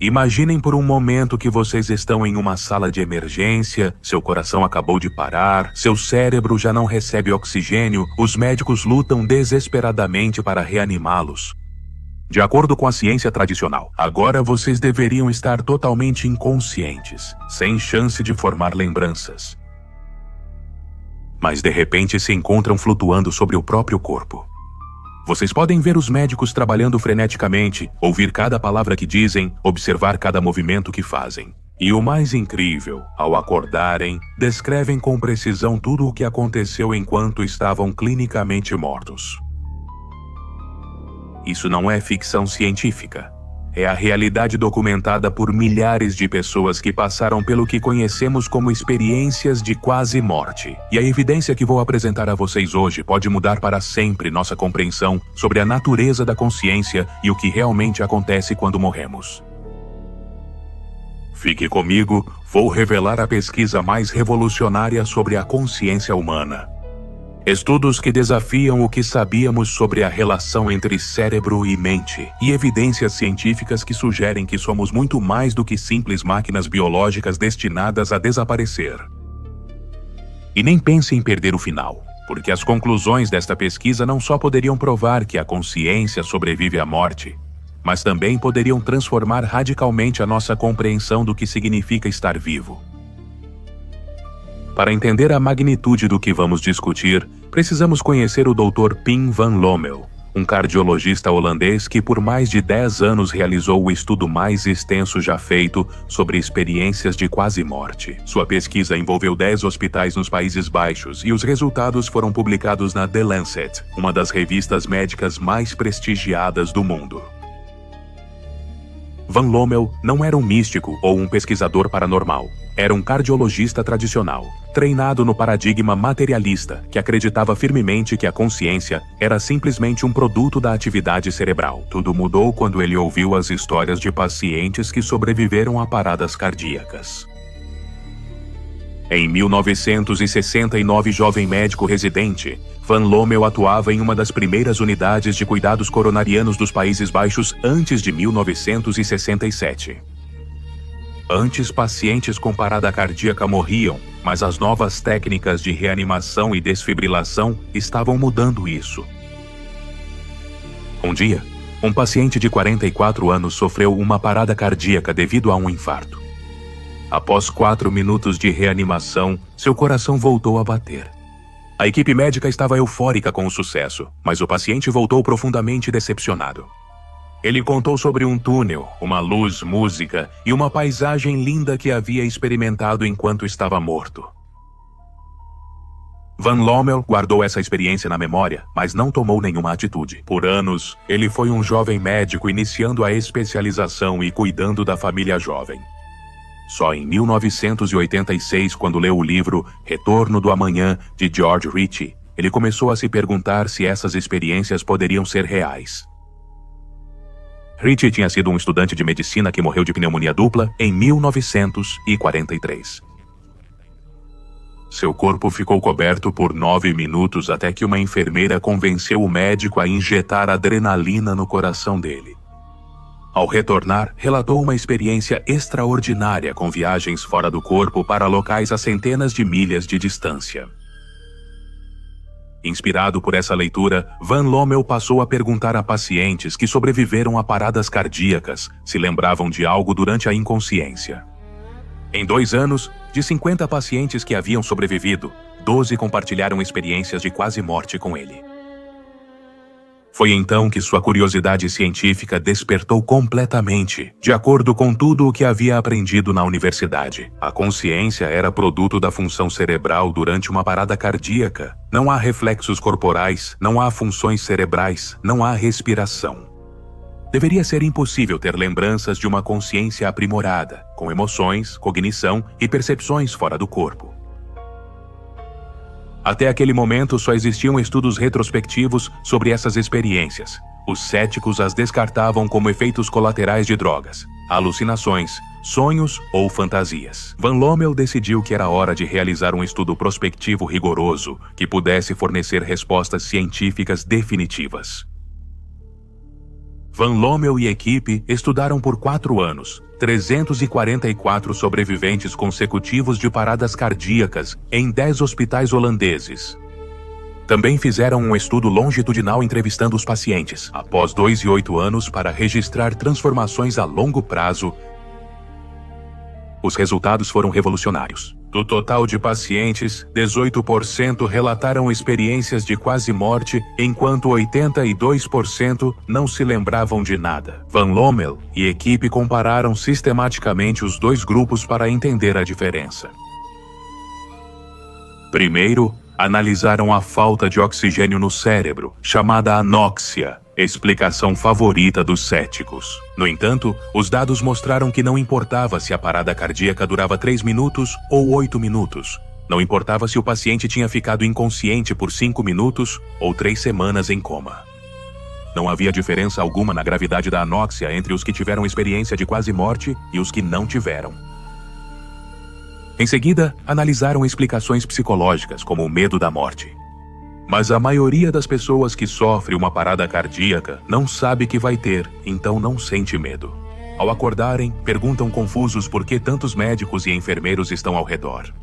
Imaginem por um momento que vocês estão em uma sala de emergência, seu coração acabou de parar, seu cérebro já não recebe oxigênio, os médicos lutam desesperadamente para reanimá-los. De acordo com a ciência tradicional, agora vocês deveriam estar totalmente inconscientes, sem chance de formar lembranças. Mas de repente se encontram flutuando sobre o próprio corpo. Vocês podem ver os médicos trabalhando freneticamente, ouvir cada palavra que dizem, observar cada movimento que fazem. E o mais incrível, ao acordarem, descrevem com precisão tudo o que aconteceu enquanto estavam clinicamente mortos. Isso não é ficção científica. É a realidade documentada por milhares de pessoas que passaram pelo que conhecemos como experiências de quase morte. E a evidência que vou apresentar a vocês hoje pode mudar para sempre nossa compreensão sobre a natureza da consciência e o que realmente acontece quando morremos. Fique comigo, vou revelar a pesquisa mais revolucionária sobre a consciência humana. Estudos que desafiam o que sabíamos sobre a relação entre cérebro e mente, e evidências científicas que sugerem que somos muito mais do que simples máquinas biológicas destinadas a desaparecer. E nem pense em perder o final, porque as conclusões desta pesquisa não só poderiam provar que a consciência sobrevive à morte, mas também poderiam transformar radicalmente a nossa compreensão do que significa estar vivo. Para entender a magnitude do que vamos discutir, precisamos conhecer o Dr. Pim van Lommel, um cardiologista holandês que por mais de 10 anos realizou o estudo mais extenso já feito sobre experiências de quase morte. Sua pesquisa envolveu 10 hospitais nos Países Baixos e os resultados foram publicados na The Lancet, uma das revistas médicas mais prestigiadas do mundo. Van Lommel não era um místico ou um pesquisador paranormal. Era um cardiologista tradicional, treinado no paradigma materialista, que acreditava firmemente que a consciência era simplesmente um produto da atividade cerebral. Tudo mudou quando ele ouviu as histórias de pacientes que sobreviveram a paradas cardíacas. Em 1969, jovem médico residente, Van Lommel atuava em uma das primeiras unidades de cuidados coronarianos dos Países Baixos antes de 1967. Antes, pacientes com parada cardíaca morriam, mas as novas técnicas de reanimação e desfibrilação estavam mudando isso. Um dia, um paciente de 44 anos sofreu uma parada cardíaca devido a um infarto. Após 4 minutos de reanimação, seu coração voltou a bater. A equipe médica estava eufórica com o sucesso, mas o paciente voltou profundamente decepcionado. Ele contou sobre um túnel, uma luz, música e uma paisagem linda que havia experimentado enquanto estava morto. Van Lommel guardou essa experiência na memória, mas não tomou nenhuma atitude. Por anos, ele foi um jovem médico iniciando a especialização e cuidando da família jovem. Só em 1986, quando leu o livro Retorno do Amanhã, de George Ritchie, ele começou a se perguntar se essas experiências poderiam ser reais. Ritchie tinha sido um estudante de medicina que morreu de pneumonia dupla em 1943. Seu corpo ficou coberto por 9 minutos até que uma enfermeira convenceu o médico a injetar adrenalina no coração dele. Ao retornar, relatou uma experiência extraordinária com viagens fora do corpo para locais a centenas de milhas de distância. Inspirado por essa leitura, Van Lommel passou a perguntar a pacientes que sobreviveram a paradas cardíacas se lembravam de algo durante a inconsciência. Em 2 anos, de 50 pacientes que haviam sobrevivido, 12 compartilharam experiências de quase morte com ele. Foi então que sua curiosidade científica despertou completamente, de acordo com tudo o que havia aprendido na universidade. A consciência era produto da função cerebral durante uma parada cardíaca. Não há reflexos corporais, não há funções cerebrais, não há respiração. Deveria ser impossível ter lembranças de uma consciência aprimorada, com emoções, cognição e percepções fora do corpo. Até aquele momento, só existiam estudos retrospectivos sobre essas experiências. Os céticos as descartavam como efeitos colaterais de drogas, alucinações, sonhos ou fantasias. Van Lommel decidiu que era hora de realizar um estudo prospectivo rigoroso que pudesse fornecer respostas científicas definitivas. Van Lommel e equipe estudaram por 4 anos 344 sobreviventes consecutivos de paradas cardíacas em 10 hospitais holandeses. Também fizeram um estudo longitudinal entrevistando os pacientes, após 2 e 8 anos, para registrar transformações a longo prazo. Os resultados foram revolucionários. Do total de pacientes, 18% relataram experiências de quase morte, enquanto 82% não se lembravam de nada. Van Lommel e equipe compararam sistematicamente os dois grupos para entender a diferença. Primeiro, analisaram a falta de oxigênio no cérebro, chamada anóxia, explicação favorita dos céticos. No entanto, os dados mostraram que não importava se a parada cardíaca durava 3 minutos ou 8 minutos. Não importava se o paciente tinha ficado inconsciente por 5 minutos ou 3 semanas em coma. Não havia diferença alguma na gravidade da anóxia entre os que tiveram experiência de quase morte e os que não tiveram. Em seguida, analisaram explicações psicológicas, como o medo da morte. Mas a maioria das pessoas que sofre uma parada cardíaca não sabe que vai ter, então não sente medo. Ao acordarem, perguntam confusos por que tantos médicos e enfermeiros estão ao redor.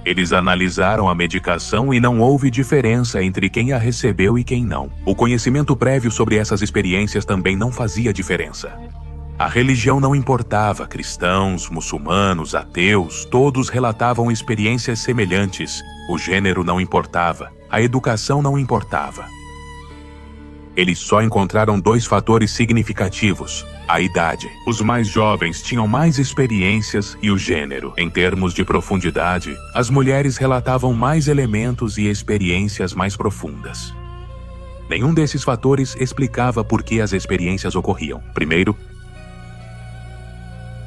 Eles analisaram a medicação e não houve diferença entre quem a recebeu e quem não. O conhecimento prévio sobre essas experiências também não fazia diferença. A religião não importava, cristãos, muçulmanos, ateus, todos relatavam experiências semelhantes. O gênero não importava, a educação não importava. Eles só encontraram 2 fatores significativos: a idade. Os mais jovens tinham mais experiências e o gênero. Em termos de profundidade, as mulheres relatavam mais elementos e experiências mais profundas. Nenhum desses fatores explicava por que as experiências ocorriam. Primeiro,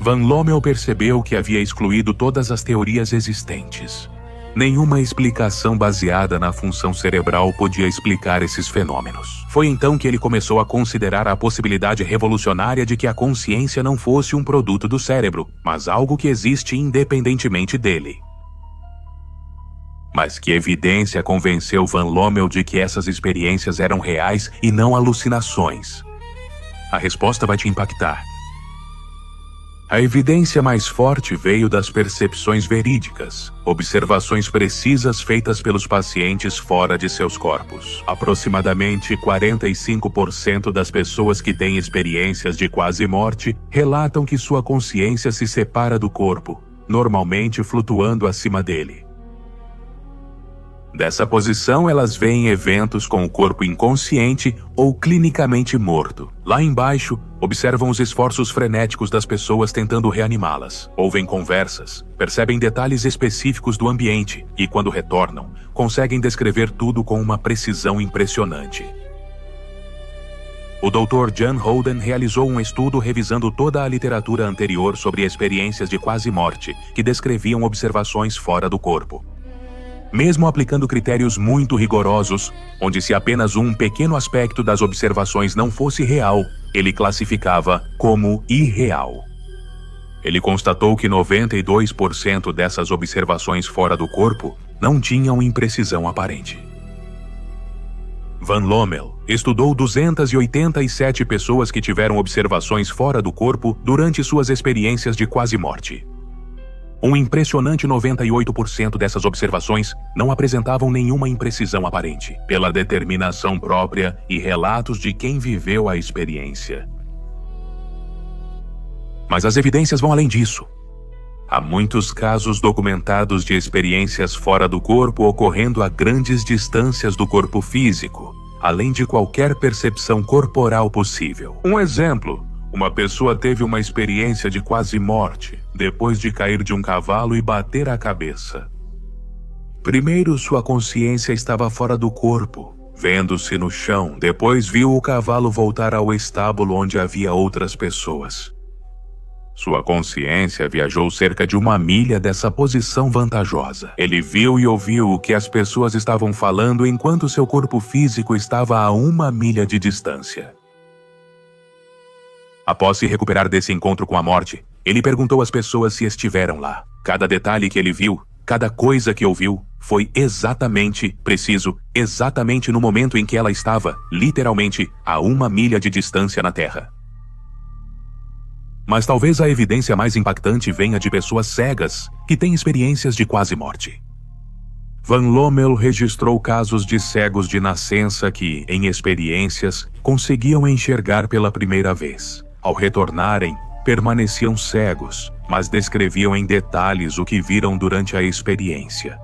Van Lommel percebeu que havia excluído todas as teorias existentes. Nenhuma explicação baseada na função cerebral podia explicar esses fenômenos. Foi então que ele começou a considerar a possibilidade revolucionária de que a consciência não fosse um produto do cérebro, mas algo que existe independentemente dele. Mas que evidência convenceu Van Lommel de que essas experiências eram reais e não alucinações? A resposta vai te impactar. A evidência mais forte veio das percepções verídicas, observações precisas feitas pelos pacientes fora de seus corpos. Aproximadamente 45% das pessoas que têm experiências de quase morte relatam que sua consciência se separa do corpo, normalmente flutuando acima dele. Dessa posição, elas veem eventos com o corpo inconsciente ou clinicamente morto. Lá embaixo, observam os esforços frenéticos das pessoas tentando reanimá-las. Ouvem conversas, percebem detalhes específicos do ambiente e, quando retornam, conseguem descrever tudo com uma precisão impressionante. O Dr. John Holden realizou um estudo revisando toda a literatura anterior sobre experiências de quase morte, que descreviam observações fora do corpo. Mesmo aplicando critérios muito rigorosos, onde se apenas um pequeno aspecto das observações não fosse real, ele classificava como irreal. Ele constatou que 92% dessas observações fora do corpo não tinham imprecisão aparente. Van Lommel estudou 287 pessoas que tiveram observações fora do corpo durante suas experiências de quase morte. Um impressionante 98% dessas observações não apresentavam nenhuma imprecisão aparente, pela determinação própria e relatos de quem viveu a experiência. Mas as evidências vão além disso. Há muitos casos documentados de experiências fora do corpo ocorrendo a grandes distâncias do corpo físico, além de qualquer percepção corporal possível. Um exemplo: uma pessoa teve uma experiência de quase morte, depois de cair de um cavalo e bater a cabeça. Primeiro, sua consciência estava fora do corpo, vendo-se no chão. Depois viu o cavalo voltar ao estábulo onde havia outras pessoas. Sua consciência viajou cerca de 1 milha dessa posição vantajosa. Ele viu e ouviu o que as pessoas estavam falando enquanto seu corpo físico estava a 1 milha de distância. Após se recuperar desse encontro com a morte, ele perguntou às pessoas se estiveram lá. Cada detalhe que ele viu Cada coisa que ouviu foi exatamente no momento em que ela estava, literalmente, a 1 milha de distância na Terra. Mas talvez a evidência mais impactante venha de pessoas cegas que têm experiências de quase morte. Van Lommel registrou casos de cegos de nascença que, em experiências, conseguiam enxergar pela primeira vez. Ao retornarem, permaneciam cegos, mas descreviam em detalhes o que viram durante a experiência.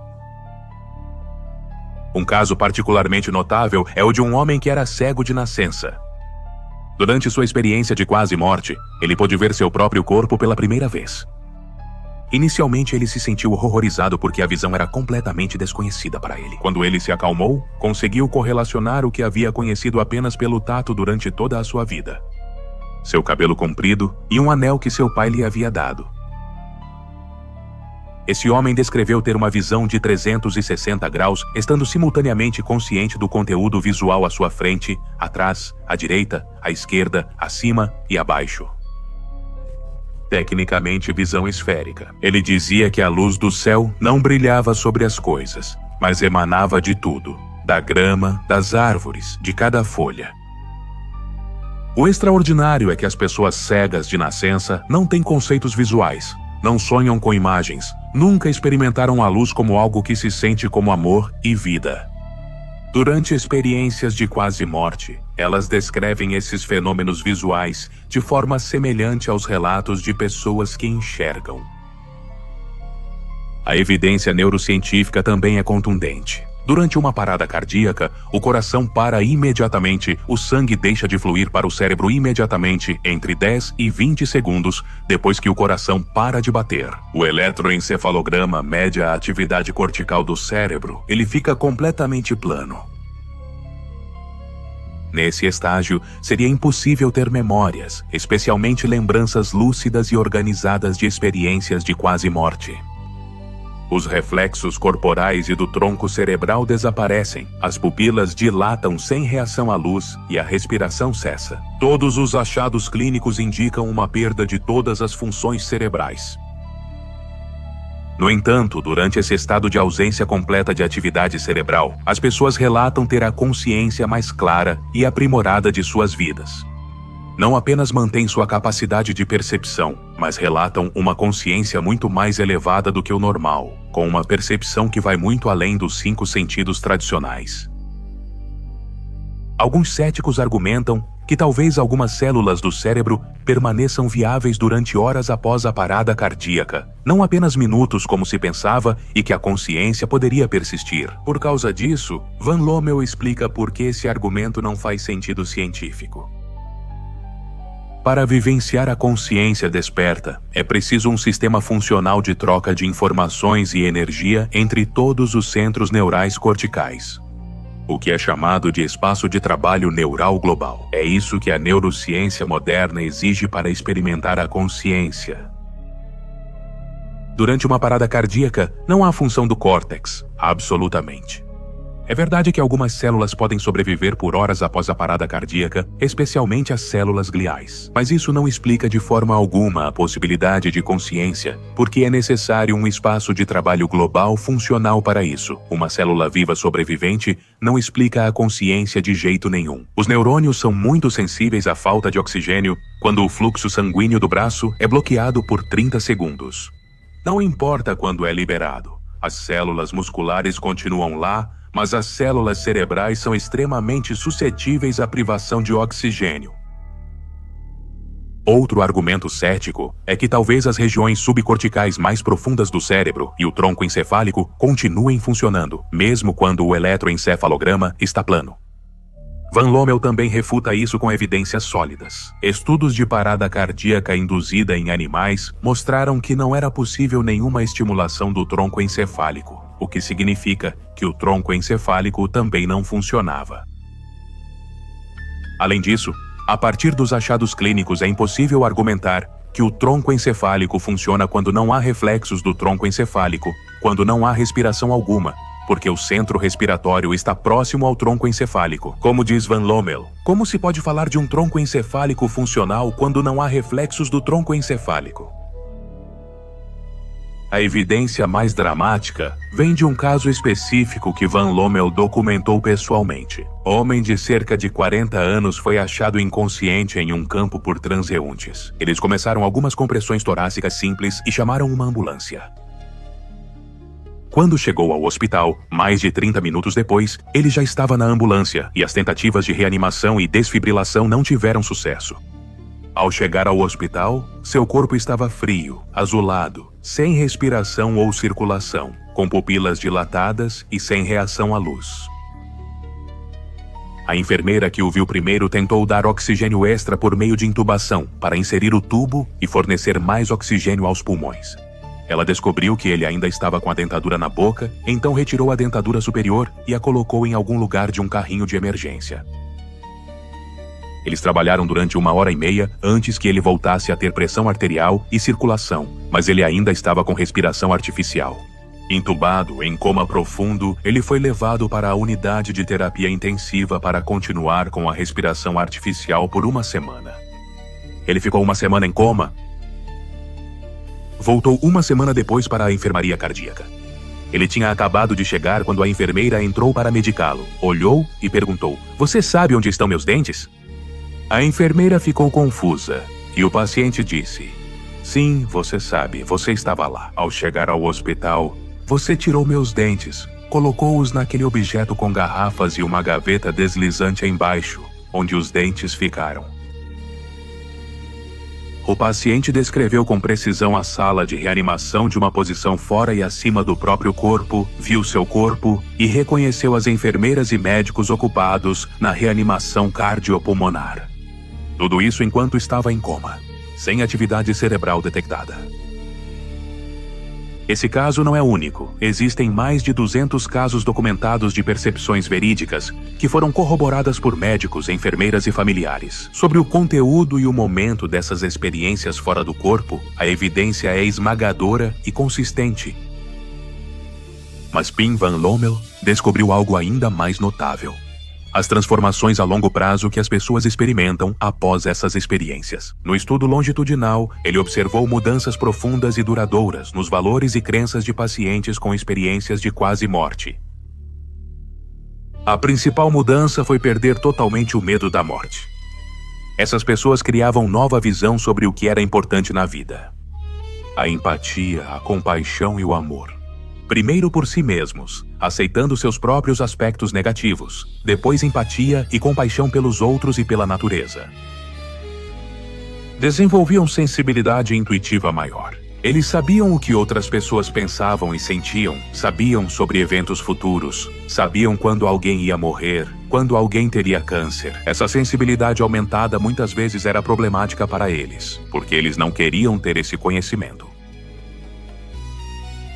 Um caso particularmente notável é o de um homem que era cego de nascença. Durante sua experiência de quase morte, ele pôde ver seu próprio corpo pela primeira vez. Inicialmente, ele se sentiu horrorizado porque a visão era completamente desconhecida para ele. Quando ele se acalmou, conseguiu correlacionar o que havia conhecido apenas pelo tato durante toda a sua vida: seu cabelo comprido e um anel que seu pai lhe havia dado. Esse homem descreveu ter uma visão de 360 graus, estando simultaneamente consciente do conteúdo visual à sua frente, atrás, à direita, à esquerda, acima e abaixo. Tecnicamente, visão esférica. Ele dizia que a luz do céu não brilhava sobre as coisas, mas emanava de tudo, da grama, das árvores, de cada folha. O extraordinário é que as pessoas cegas de nascença não têm conceitos visuais, não sonham com imagens, nunca experimentaram a luz como algo que se sente como amor e vida. Durante experiências de quase morte, elas descrevem esses fenômenos visuais de forma semelhante aos relatos de pessoas que enxergam. A evidência neurocientífica também é contundente. Durante uma parada cardíaca, o coração para imediatamente, o sangue deixa de fluir para o cérebro imediatamente entre 10 e 20 segundos depois que o coração para de bater. O eletroencefalograma mede a atividade cortical do cérebro. Ele fica completamente plano. Nesse estágio, seria impossível ter memórias, especialmente lembranças lúcidas e organizadas de experiências de quase morte. Os reflexos corporais e do tronco cerebral desaparecem, as pupilas dilatam sem reação à luz e a respiração cessa. Todos os achados clínicos indicam uma perda de todas as funções cerebrais. No entanto, durante esse estado de ausência completa de atividade cerebral, as pessoas relatam ter a consciência mais clara e aprimorada de suas vidas. Não apenas mantêm sua capacidade de percepção, mas relatam uma consciência muito mais elevada do que o normal, com uma percepção que vai muito além dos 5 sentidos tradicionais. Alguns céticos argumentam que talvez algumas células do cérebro permaneçam viáveis durante horas após a parada cardíaca, não apenas minutos como se pensava, e que a consciência poderia persistir. Por causa disso, Van Lommel explica por que esse argumento não faz sentido científico. Para vivenciar a consciência desperta, é preciso um sistema funcional de troca de informações e energia entre todos os centros neurais corticais, o que é chamado de espaço de trabalho neural global. É isso que a neurociência moderna exige para experimentar a consciência. Durante uma parada cardíaca, não há função do córtex, absolutamente. É verdade que algumas células podem sobreviver por horas após a parada cardíaca, especialmente as células gliais. Mas isso não explica de forma alguma a possibilidade de consciência, porque é necessário um espaço de trabalho global funcional para isso. Uma célula viva sobrevivente não explica a consciência de jeito nenhum. Os neurônios são muito sensíveis à falta de oxigênio quando o fluxo sanguíneo do braço é bloqueado por 30 segundos. Não importa quando é liberado, as células musculares continuam lá, mas as células cerebrais são extremamente suscetíveis à privação de oxigênio. Outro argumento cético é que talvez as regiões subcorticais mais profundas do cérebro e o tronco encefálico continuem funcionando, mesmo quando o eletroencefalograma está plano. Van Lommel também refuta isso com evidências sólidas. Estudos de parada cardíaca induzida em animais mostraram que não era possível nenhuma estimulação do tronco encefálico, o que significa que o tronco encefálico também não funcionava. Além disso, a partir dos achados clínicos é impossível argumentar que o tronco encefálico funciona quando não há reflexos do tronco encefálico, quando não há respiração alguma, porque o centro respiratório está próximo ao tronco encefálico. Como diz Van Lommel, como se pode falar de um tronco encefálico funcional quando não há reflexos do tronco encefálico? A evidência mais dramática vem de um caso específico que Van Lommel documentou pessoalmente. Homem de cerca de 40 anos foi achado inconsciente em um campo por transeuntes. Eles começaram algumas compressões torácicas simples e chamaram uma ambulância. Quando chegou ao hospital, mais de 30 minutos depois, ele já estava na ambulância e as tentativas de reanimação e desfibrilação não tiveram sucesso. Ao chegar ao hospital, seu corpo estava frio, azulado, sem respiração ou circulação, com pupilas dilatadas e sem reação à luz. A enfermeira que o viu primeiro tentou dar oxigênio extra por meio de intubação para inserir o tubo e fornecer mais oxigênio aos pulmões. Ela descobriu que ele ainda estava com a dentadura na boca, então retirou a dentadura superior e a colocou em algum lugar de um carrinho de emergência. Eles trabalharam durante 1h30 antes que ele voltasse a ter pressão arterial e circulação, mas ele ainda estava com respiração artificial. Intubado, em coma profundo, ele foi levado para a unidade de terapia intensiva para continuar com a respiração artificial por 1 semana. Ele ficou 1 semana em coma. Voltou 1 semana depois para a enfermaria cardíaca. Ele tinha acabado de chegar quando a enfermeira entrou para medicá-lo, olhou e perguntou: "Você sabe onde estão meus dentes?" A enfermeira ficou confusa e o paciente disse: "Sim, você sabe, você estava lá. Ao chegar ao hospital, você tirou meus dentes, colocou-os naquele objeto com garrafas e uma gaveta deslizante embaixo, onde os dentes ficaram." O paciente descreveu com precisão a sala de reanimação de uma posição fora e acima do próprio corpo, viu seu corpo e reconheceu as enfermeiras e médicos ocupados na reanimação cardiopulmonar. Tudo isso enquanto estava em coma, sem atividade cerebral detectada. Esse caso não é único. Existem mais de 200 casos documentados de percepções verídicas que foram corroboradas por médicos, enfermeiras e familiares. Sobre o conteúdo e o momento dessas experiências fora do corpo, a evidência é esmagadora e consistente. Mas Pim Van Lommel descobriu algo ainda mais notável: as transformações a longo prazo que as pessoas experimentam após essas experiências. No estudo longitudinal, ele observou mudanças profundas e duradouras nos valores e crenças de pacientes com experiências de quase morte. A principal mudança foi perder totalmente o medo da morte. Essas pessoas criavam nova visão sobre o que era importante na vida: a empatia, a compaixão e o amor. Primeiro por si mesmos, aceitando seus próprios aspectos negativos, depois empatia e compaixão pelos outros e pela natureza. Desenvolviam sensibilidade intuitiva maior. Eles sabiam o que outras pessoas pensavam e sentiam, sabiam sobre eventos futuros, sabiam quando alguém ia morrer, quando alguém teria câncer. Essa sensibilidade aumentada muitas vezes era problemática para eles, porque eles não queriam ter esse conhecimento.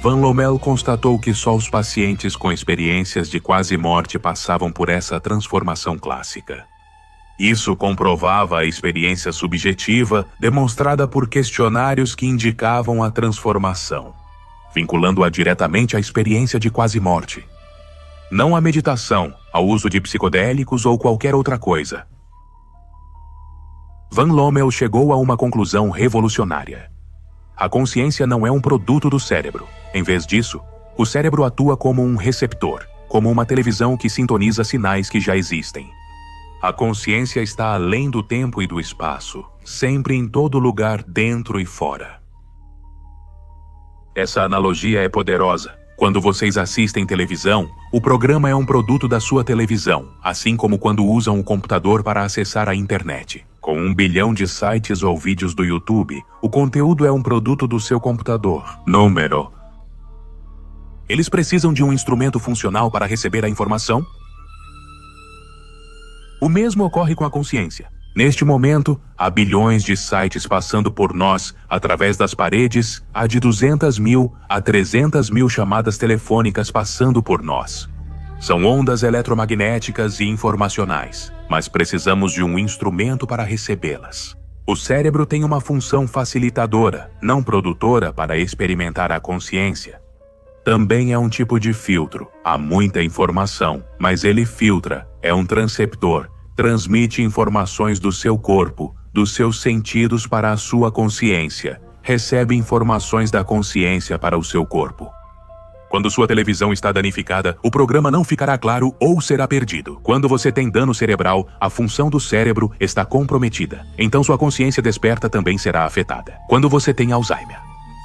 Van Lommel constatou que só os pacientes com experiências de quase morte passavam por essa transformação clássica. Isso comprovava a experiência subjetiva demonstrada por questionários que indicavam a transformação, vinculando-a diretamente à experiência de quase morte. Não à meditação, ao uso de psicodélicos ou qualquer outra coisa. Van Lommel chegou a uma conclusão revolucionária. A consciência não é um produto do cérebro. Em vez disso, o cérebro atua como um receptor, como uma televisão que sintoniza sinais que já existem. A consciência está além do tempo e do espaço, sempre em todo lugar, dentro e fora. Essa analogia é poderosa. Quando vocês assistem televisão, o programa é um produto da sua televisão, assim como quando usam o computador para acessar a internet. Com 1 bilhão de sites ou vídeos do YouTube, o conteúdo é um produto do seu computador. Número. Eles precisam de um instrumento funcional para receber a informação? O mesmo ocorre com a consciência. Neste momento, há bilhões de sites passando por nós, através das paredes, há de 200 mil a 300 mil chamadas telefônicas passando por nós. São ondas eletromagnéticas e informacionais, mas precisamos de um instrumento para recebê-las. O cérebro tem uma função facilitadora, não produtora, para experimentar a consciência. Também é um tipo de filtro. Há muita informação, mas ele filtra, é um transceptor, transmite informações do seu corpo, dos seus sentidos para a sua consciência, recebe informações da consciência para o seu corpo. Quando sua televisão está danificada, o programa não ficará claro ou será perdido. Quando você tem dano cerebral, a função do cérebro está comprometida. Então sua consciência desperta também será afetada. Quando você tem Alzheimer,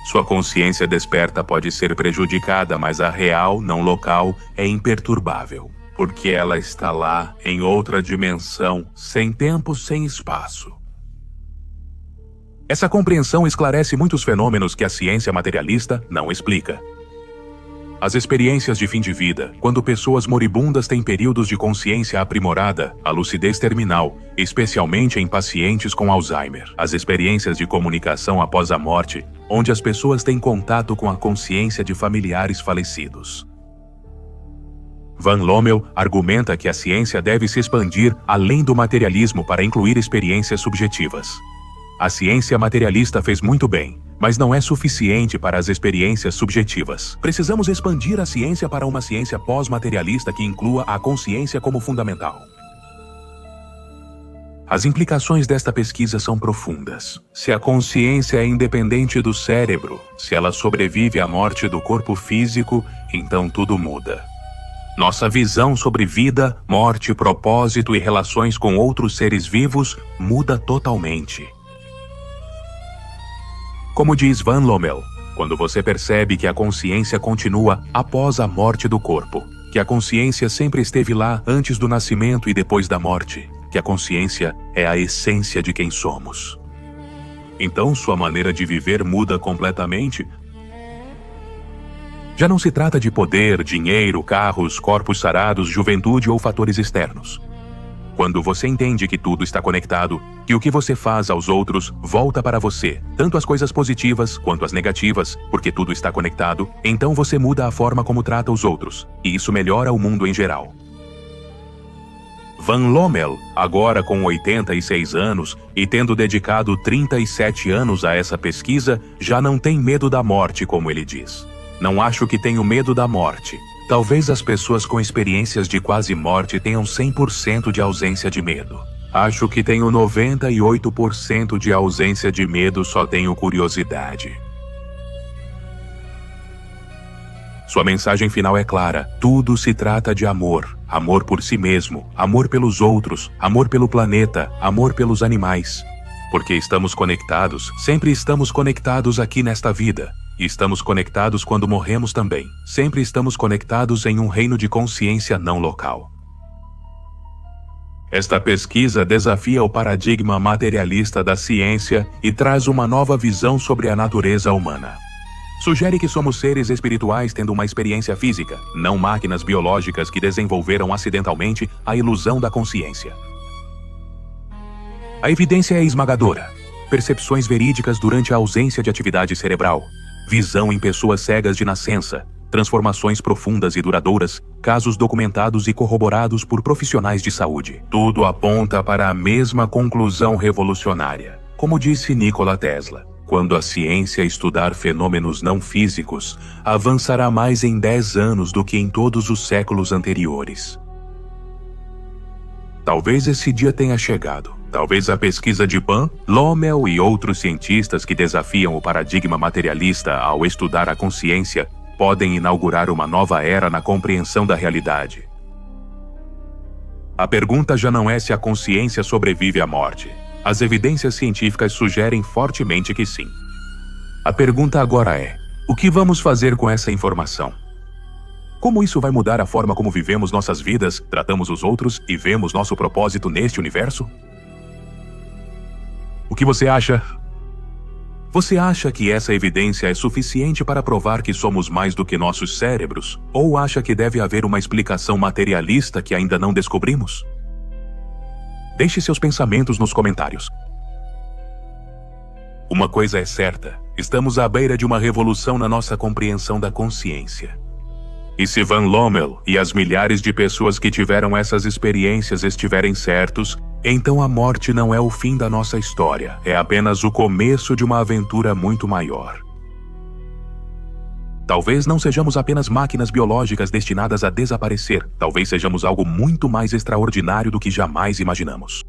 sua consciência desperta pode ser prejudicada, mas a real, não local, é imperturbável. Porque ela está lá, em outra dimensão, sem tempo, sem espaço. Essa compreensão esclarece muitos fenômenos que a ciência materialista não explica. As experiências de fim de vida, quando pessoas moribundas têm períodos de consciência aprimorada, a lucidez terminal, especialmente em pacientes com Alzheimer. As experiências de comunicação após a morte, onde as pessoas têm contato com a consciência de familiares falecidos. Van Lommel argumenta que a ciência deve se expandir além do materialismo para incluir experiências subjetivas. A ciência materialista fez muito bem, mas não é suficiente para as experiências subjetivas. Precisamos expandir a ciência para uma ciência pós-materialista que inclua a consciência como fundamental. As implicações desta pesquisa são profundas. Se a consciência é independente do cérebro, se ela sobrevive à morte do corpo físico, então tudo muda. Nossa visão sobre vida, morte, propósito e relações com outros seres vivos muda totalmente. Como diz Van Lommel, quando você percebe que a consciência continua após a morte do corpo, que a consciência sempre esteve lá antes do nascimento e depois da morte, que a consciência é a essência de quem somos. Então sua maneira de viver muda completamente. Já não se trata de poder, dinheiro, carros, corpos sarados, juventude ou fatores externos. Quando você entende que tudo está conectado, que o que você faz aos outros volta para você, tanto as coisas positivas quanto as negativas, porque tudo está conectado, então você muda a forma como trata os outros, e isso melhora o mundo em geral. Van Lommel, agora com 86 anos e tendo dedicado 37 anos a essa pesquisa, já não tem medo da morte, como ele diz. Não acho que tenho medo da morte. Talvez as pessoas com experiências de quase morte tenham 100% de ausência de medo. Acho que tenho 98% de ausência de medo, só tenho curiosidade. Sua mensagem final é clara. Tudo se trata de amor. Amor por si mesmo, amor pelos outros, amor pelo planeta, amor pelos animais. Porque estamos conectados, sempre estamos conectados aqui nesta vida. E estamos conectados quando morremos também. Sempre estamos conectados em um reino de consciência não local. Esta pesquisa desafia o paradigma materialista da ciência e traz uma nova visão sobre a natureza humana. Sugere que somos seres espirituais tendo uma experiência física, não máquinas biológicas que desenvolveram acidentalmente a ilusão da consciência. A evidência é esmagadora. Percepções verídicas durante a ausência de atividade cerebral. Visão em pessoas cegas de nascença, transformações profundas e duradouras, casos documentados e corroborados por profissionais de saúde. Tudo aponta para a mesma conclusão revolucionária. Como disse Nikola Tesla, quando a ciência estudar fenômenos não físicos, avançará mais em 10 anos do que em todos os séculos anteriores. Talvez esse dia tenha chegado. Talvez a pesquisa de Van Lommel e outros cientistas que desafiam o paradigma materialista ao estudar a consciência podem inaugurar uma nova era na compreensão da realidade. A pergunta já não é se a consciência sobrevive à morte. As evidências científicas sugerem fortemente que sim. A pergunta agora é: o que vamos fazer com essa informação? Como isso vai mudar a forma como vivemos nossas vidas, tratamos os outros e vemos nosso propósito neste universo? O que você acha? Você acha que essa evidência é suficiente para provar que somos mais do que nossos cérebros? Ou acha que deve haver uma explicação materialista que ainda não descobrimos? Deixe seus pensamentos nos comentários. Uma coisa é certa, estamos à beira de uma revolução na nossa compreensão da consciência. E se Van Lommel e as milhares de pessoas que tiveram essas experiências estiverem certos, então a morte não é o fim da nossa história, é apenas o começo de uma aventura muito maior. Talvez não sejamos apenas máquinas biológicas destinadas a desaparecer, talvez sejamos algo muito mais extraordinário do que jamais imaginamos.